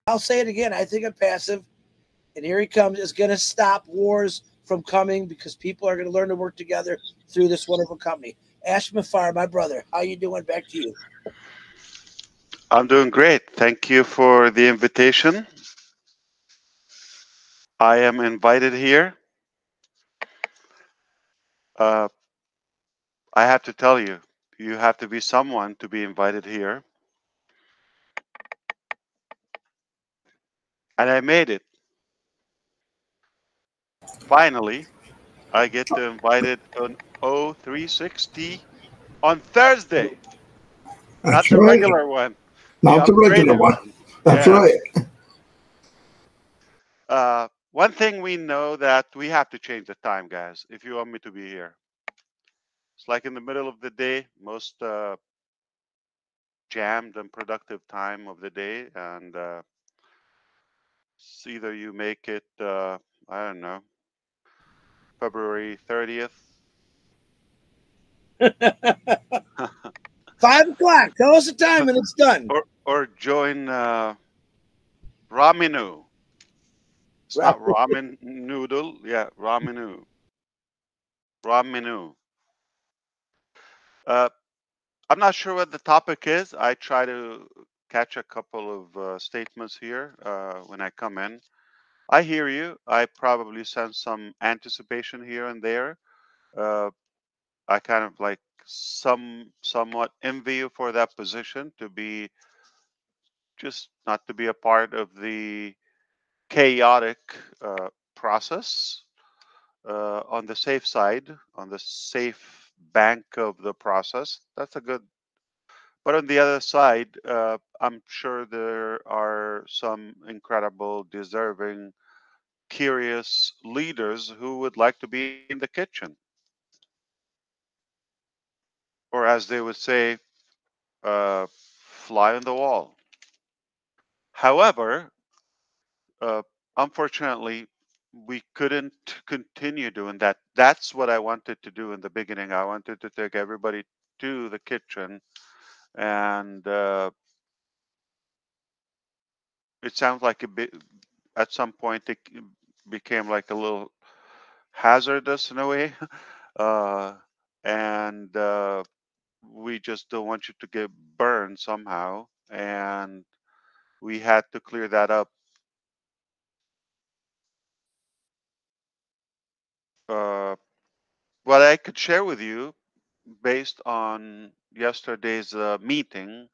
I'll say it again. I think Onpassive, and here he comes, is going to stop wars from coming because people are going to learn to work together through this wonderful company. Ash Mufareh, my brother, how you doing? Back to you. I'm doing great. Thank you for the invitation. I am invited here. Uh, I have to tell you, you have to be someone to be invited here. And I made it. Finally, I get to invited on O360 on Thursday, not That's the right. regular one, the Not the regular upgraded one. one. That's Yes. right. One thing we know that we have to change the time, guys, if you want me to be here. It's like in the middle of the day, most jammed and productive time of the day, and it's either you make it, I don't know, February 30th. 5 o'clock. Tell us the time and it's done. or join Raminu. It's Right. not ramen noodle. Yeah, Raminu. Raminu. Uh, I'm not sure what the topic is. I try to catch a couple of statements here when I come in. I hear you. I probably sense some anticipation here and there. Uh, I kind of like somewhat envy you for that position to be just not to be a part of the chaotic process on the safe side, on the safe bank of the process. That's a good. But on the other side, I'm sure there are some incredible, deserving, curious leaders who would like to be in the kitchen. Or as they would say, fly on the wall. However, uh, unfortunately, we couldn't continue doing that. That's what I wanted to do in the beginning. I wanted to take everybody to the kitchen, and it sounds like a bit. At some point, it became like a little hazardous in a way, uh, and we just don't want you to get burned somehow, and we had to clear that up. Uh, what I could share with you based on yesterday's meeting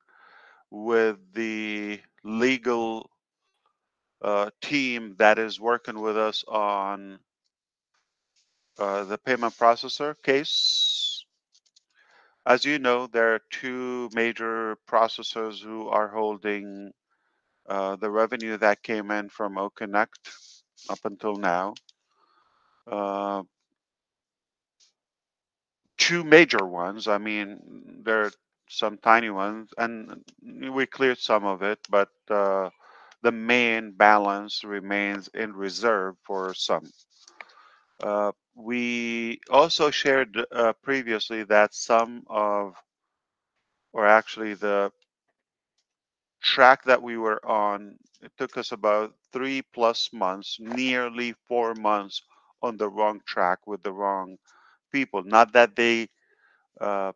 with the legal team that is working with us on the payment processor case. As you know, there are two major processors who are holding the revenue that came in from OConnect up until now. Uh, Two major ones. I mean, there are some tiny ones, and we cleared some of it, but the main balance remains in reserve for some. We also shared previously that some of, or actually the track that we were on, it took us about 3+ months, nearly 4 months on the wrong track with the wrong people. Not that they uh,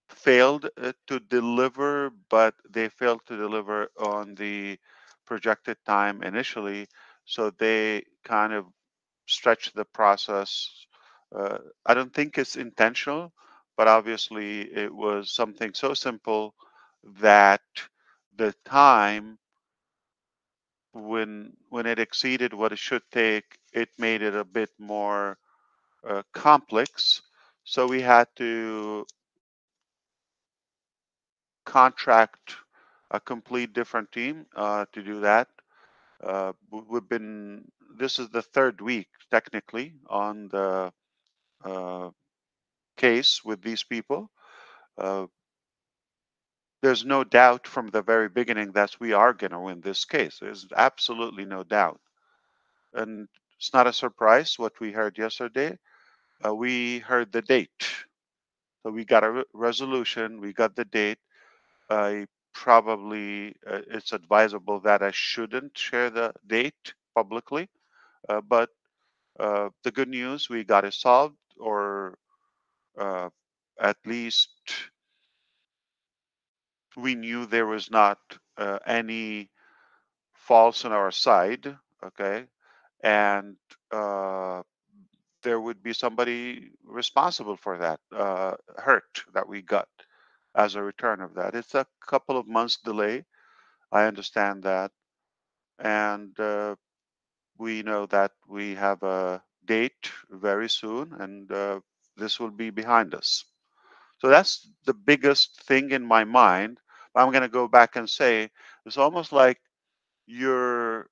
failed to deliver, but they failed to deliver on the projected time initially. So they kind of stretched the process. I don't think it's intentional, but obviously it was something so simple that the time when it exceeded what it should take, it made it a bit more complex. So we had to contract a complete different team to do that. We've been, this is the third week technically on the uh, case with these people. Uh, there's no doubt from the very beginning that we are going to win this case. There's absolutely no doubt. And it's not a surprise what we heard yesterday. We heard the date. So we got a resolution, we got the date. I probably it's advisable that I shouldn't share the date publicly. But the good news, we got it solved, or uh, at least we knew there was not any faults on our side. Okay, and there would be somebody responsible for that hurt that we got as a return of that. It's a couple of months delay. I understand that, and we know that we have a date very soon, and this will be behind us. So that's the biggest thing in my mind. I'm going to go back and say it's almost like you're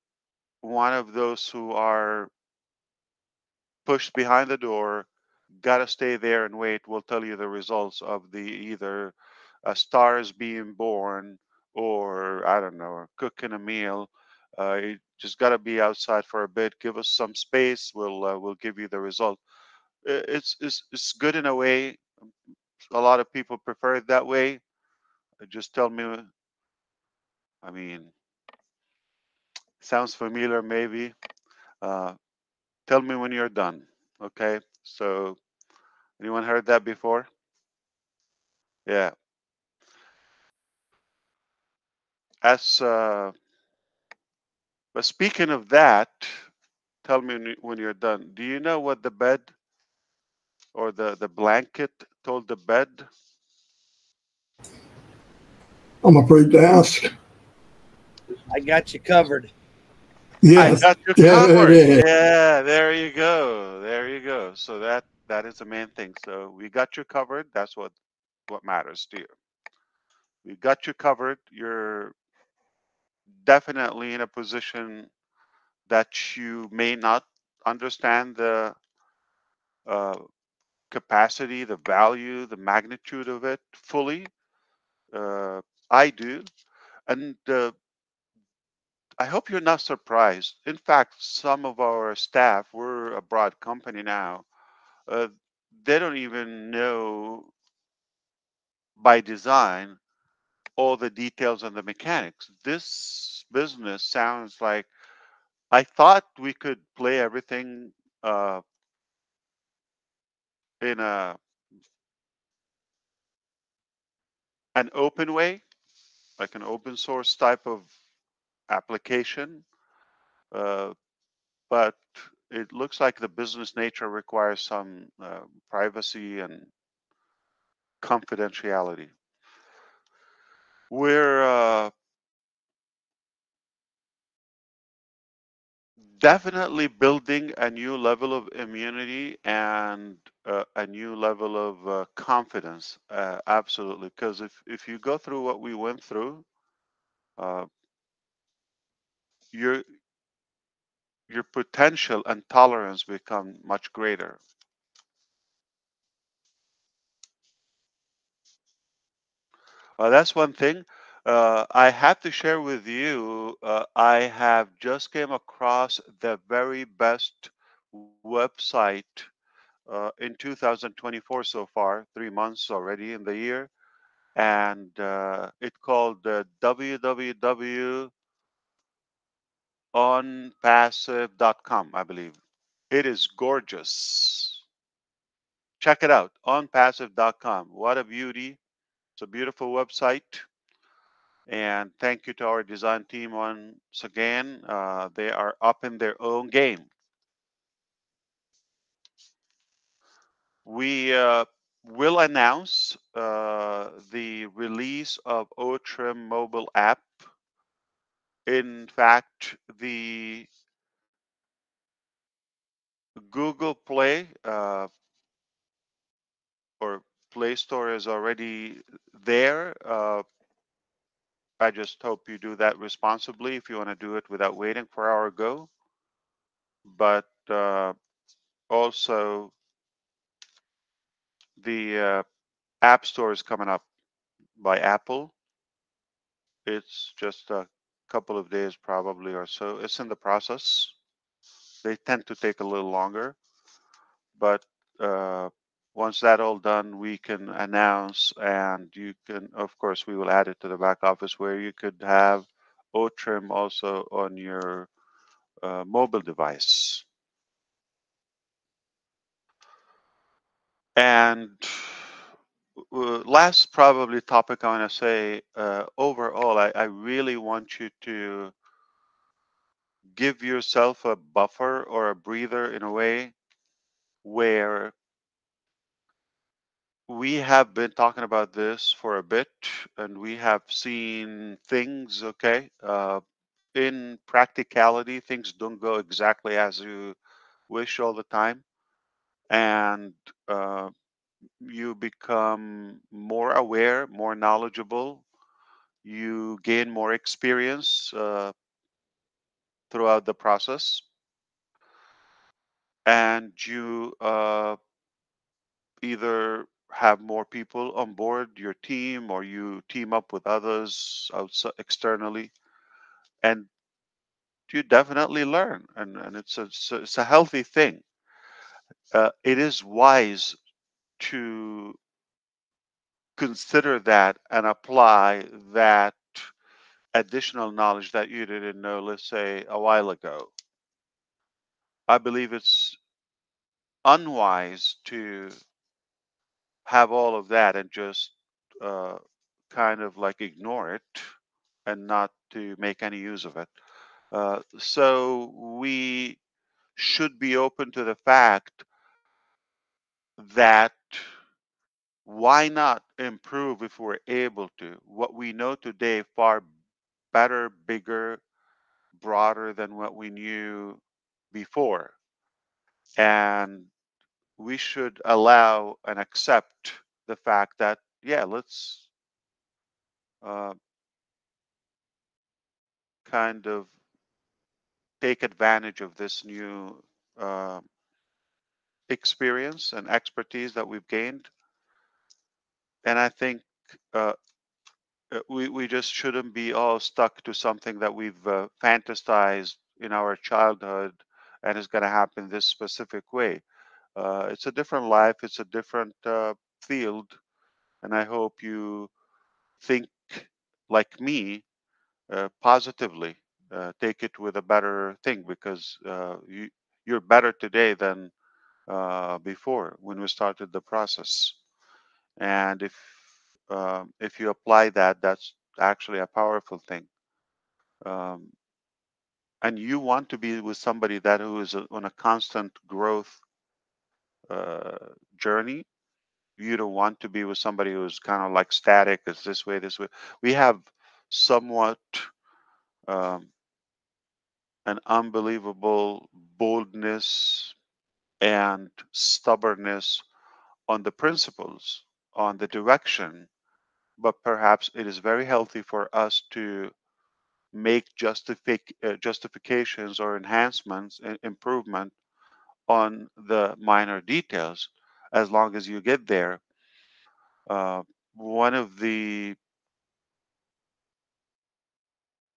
one of those who are pushed behind the door, got to stay there and wait. We'll tell you the results of the either stars being born, or I don't know, or cooking a meal. You just got to be outside for a bit. Give us some space. We'll give you the result. It's good in a way. A lot of people prefer it that way. Just tell me. I mean, sounds familiar maybe. Uh, Tell me when you're done. Okay. So anyone heard that before? Yeah. As but speaking of that, tell me when you're done. Do you know what the bed or the blanket told the bed? I'm afraid to ask. I got you covered. I Yes, got you yeah, it covered. is. Yeah, there you go. There you go. So that is the main thing. So we got you covered. That's what matters to you. We got you covered. You're definitely in a position that you may not understand the uh, capacity, the value, the magnitude of it fully. Uh, I do. And I hope you're not surprised. In fact, some of our staff, we're a broad company now, uh, they don't even know by design all the details and the mechanics. This business sounds like I thought we could play everything in an open way, like an open source type of application. Uh, but it looks like the business nature requires some privacy and confidentiality. We're definitely building a new level of immunity and a new level of confidence. Absolutely, because if you go through what we went through, uh, your your potential and tolerance become much greater. That's one thing. I have to share with you, I have just came across the very best website in 2024 so far, 3 months already in the year. And it's called www.onpassive.com, I believe. It is gorgeous. Check it out, onpassive.com. What a beauty. It's a beautiful website. And thank you to our design team once again. They are up in their own game. We will announce the release of OTRIM mobile app. In fact, the Google Play or Play Store is already there. I just hope you do that responsibly if you want to do it without waiting for our go. But also, the App Store is coming up by Apple. It's just a couple of days probably or so. It's in the process. They tend to take a little longer, but once that all done, we can announce, and you can, of course, we will add it to the back office where you could have OTRIM also on your mobile device. And last probably topic I want to say, overall, I really want you to give yourself a buffer or a breather in a way where we have been talking about this for a bit and we have seen things, okay? In practicality, things don't go exactly as you wish all the time. And uh, you become more aware, more knowledgeable. You gain more experience throughout the process. And you either have more people on board your team or you team up with others outside externally, and you definitely learn, and it's a healthy thing. It is wise to consider that and apply that additional knowledge that you didn't know, let's say a while ago. I believe it's unwise to have all of that and just uh, kind of like ignore it and not to make any use of it. So we should be open to the fact that why not improve if we're able to? What we know today far better, bigger, broader than what we knew before. And we should allow and accept the fact that, yeah, let's uh, kind of take advantage of this new uh, experience and expertise that we've gained. And I think uh, we just shouldn't be all stuck to something that we've fantasized in our childhood and is going to happen this specific way. It's a different life, it's a different field, and I hope you think like me positively. Take it with a better thing because you're better today than before when we started the process. And if you apply that, that's actually a powerful thing. Um, and you want to be with somebody that who is on a constant growth uh, journey. You don't want to be with somebody who's kind of like static. It's this way, this way. We have somewhat um, an unbelievable boldness and stubbornness on the principles, on the direction, but perhaps it is very healthy for us to make justifications or enhancements and improvement on the minor details as long as you get there. Uh, One of the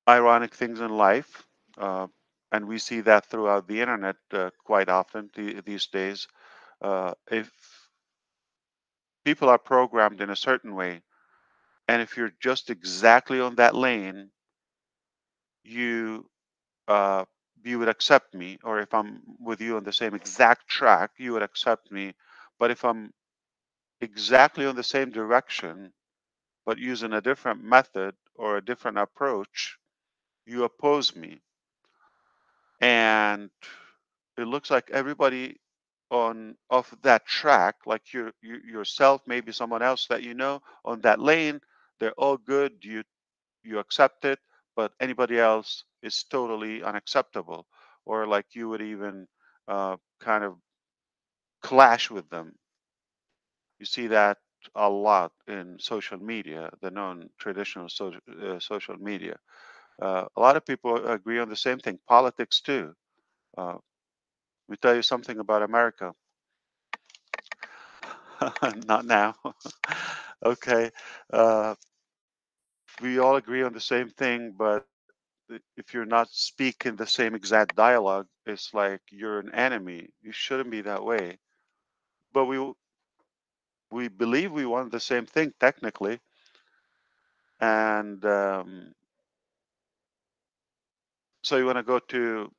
ironic things in life, uh, and we see that throughout the internet quite often these days, if people are programmed in a certain way, and if you're just exactly on that lane, you uh, you would accept me, or if I'm with you on the same exact track, you would accept me. But if I'm exactly on the same direction, but using a different method or a different approach, you oppose me. And it looks like everybody on off that track, like you yourself, maybe someone else that you know on that lane, they're all good. You accept it, but anybody else is totally unacceptable, or like you would even kind of clash with them. You see that a lot in social media, the non-traditional social media. A lot of people agree on the same thing. Politics too. Uh, Let me tell you something about America. Not now. Okay. Uh, we all agree on the same thing, but if you're not speaking the same exact dialogue, it's like you're an enemy. You shouldn't be that way. But we believe we want the same thing technically, and so you want to go to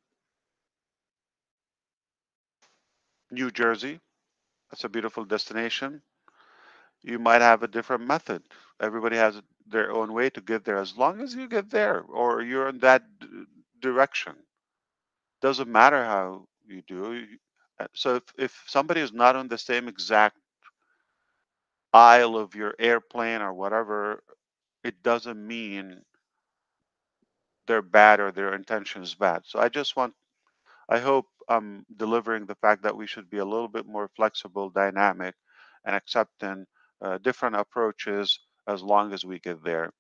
New Jersey. That's a beautiful destination. You might have a different method. Everybody has their own way to get there. As long as you get there or you're in that direction, doesn't matter how you do. So if somebody is not on the same exact aisle of your airplane or whatever, it doesn't mean they're bad or their intention is bad. So I hope I'm delivering the fact that we should be a little bit more flexible, dynamic, and accepting different approaches as long as we get there.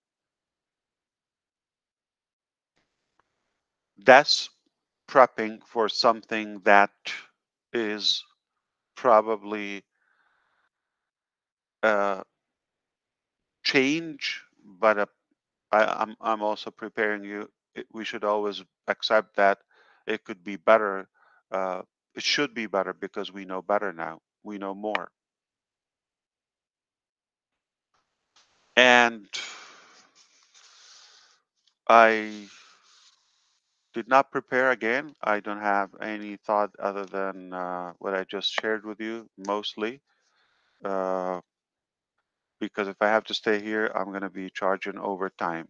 That's prepping for something that is probably change, but I'm also preparing you. We should always accept that it could be better. It should be better because we know better now. We know more. And I did not prepare again. I don't have any thought other than what I just shared with you, mostly. Because if I have to stay here, I'm going to be charging overtime.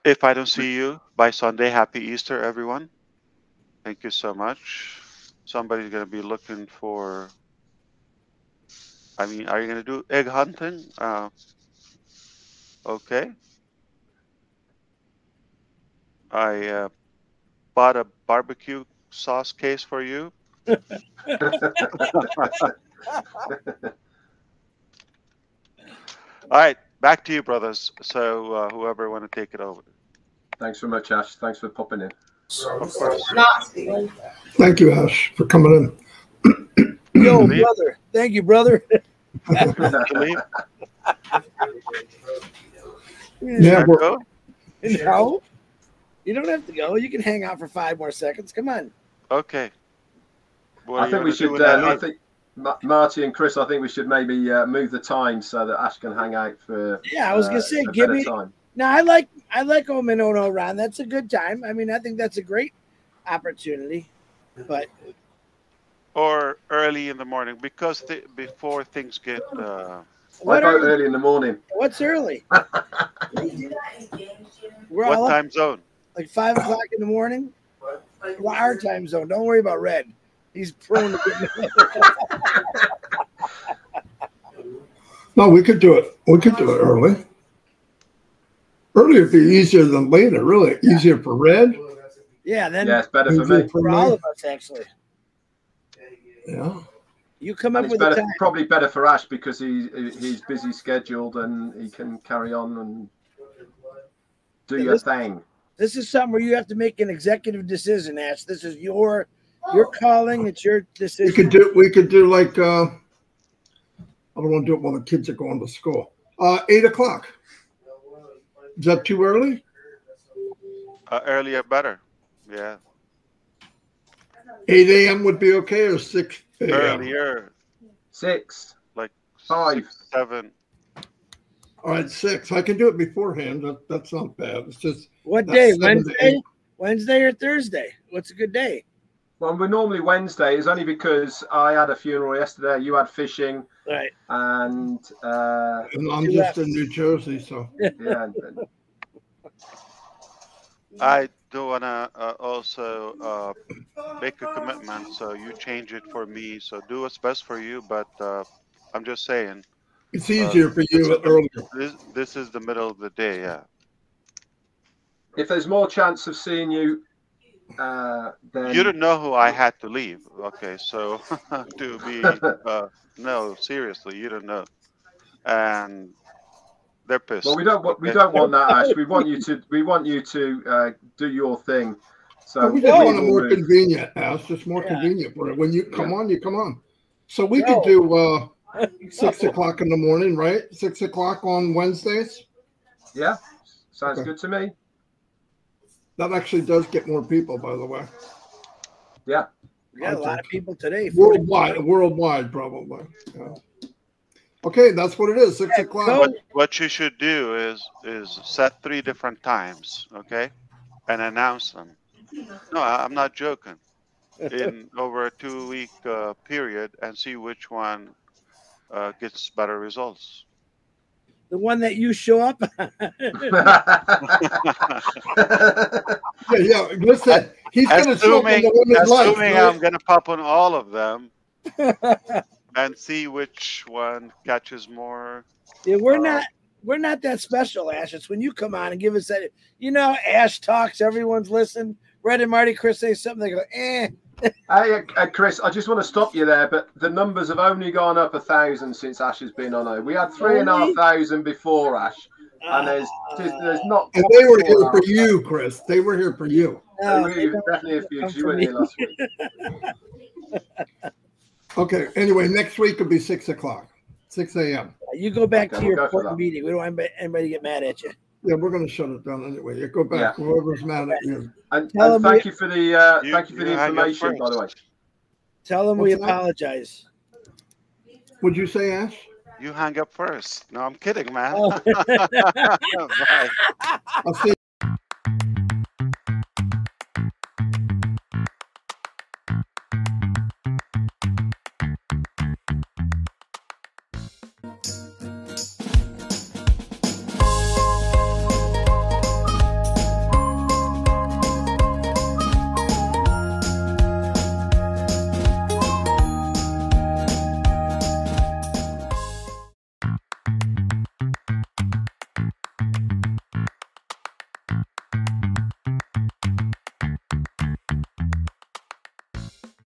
If I don't see you by Sunday, happy Easter, everyone. Thank you so much. Somebody's going to be looking for, I mean, are you going to do egg hunting? Okay. I bought a barbecue sauce case for you. All right, back to you, brothers. So whoever want to take it over. Thanks very much, Ash. Thanks for popping in. Of course. Thank you, Ash, for coming in. Yo, brother. Thank you, brother. Yeah, go? No, you don't have to go. You can hang out for 5 more seconds. Come on. Okay. What I think we should. I think Marty and Chris. I think we should maybe move the time so that Ash can hang out for. Yeah, I was gonna say, give me time. No, I like Ominono Ron. That's a good time. I mean, I think that's a great opportunity, but or early in the morning because before things get. What about early in the morning? What's early? What time zone? Like 5 o'clock in the morning. Well, our time zone. Don't worry about Red. He's prone to getting. No, we could do it. We could do it early. Earlier would be easier than later. Really easier for Red. Yeah, then it's better for me. For all of us, actually. Yeah. You come up with better, the time. Probably better for Ash because he's busy scheduled and he can carry on and do your thing. This is something where you have to make an executive decision, Ash. This is your calling. It's your decision. We could do like I don't want to do it while the kids are going to school. 8 o'clock. Is that too early? Earlier better. Yeah. 8 a.m. would be okay, or 6 a.m.? Earlier. 6. Like 5. 6, 7. All right, 6. I can do it beforehand. That's not bad. It's just what day? Wednesday? Wednesday or Thursday? What's a good day? Well, we're normally Wednesday. It's only because I had a funeral yesterday. You had fishing, right? And I'm just in New Jersey, so yeah. I do want to also make a commitment, so you change it for me. So do what's best for you, but I'm just saying. It's easier for you earlier. This is the middle of the day, yeah. If there's more chance of seeing you, then... You don't know who I had to leave. Okay, so to be... no, seriously, you don't know. And... they're pissed. Well, we don't want that, Ash. We want you to do your thing. So we just want it more convenient, Ash. Just more convenient for it. When you come on, you come on. So we could do 6 o'clock in the morning, right? 6 o'clock on Wednesdays. Yeah, sounds good to me. That actually does get more people, by the way. Yeah. We got a lot of people today. Worldwide, probably. Yeah. Okay, that's what it is. 6 o'clock. What you should do is set 3 different times, okay, and announce them. No, I'm not joking. In over a 2-week period, and see which one gets better results. The one that you show up. Yeah. Listen, he's going to show up on the women's life. Assuming right? I'm going to pop on all of them and see which one catches more. Yeah, we're not that special, Ash. It's when you come on and give us that. You know, Ash talks. Everyone's listening. Red and Marty, Chris say something. They go, eh. Hey, Chris, I just want to stop you there, but the numbers have only gone up 1,000 since Ash has been on here. We had 3,500 before Ash, and there's not. And they were here for you, Chris. They were here for you. No, they were definitely here for you because you weren't here last week. Okay. Anyway, next week will be 6 o'clock, 6 a.m. You go back to your important meeting. We don't want anybody to get mad at you. Yeah, we're going to shut it down anyway. You go back. Yeah. Whoever's mad at you. And thank you for the information, by the way. Tell them we apologize. What'd you say, Ash? You hang up first. No, I'm kidding, man. Oh. Bye. I'll see.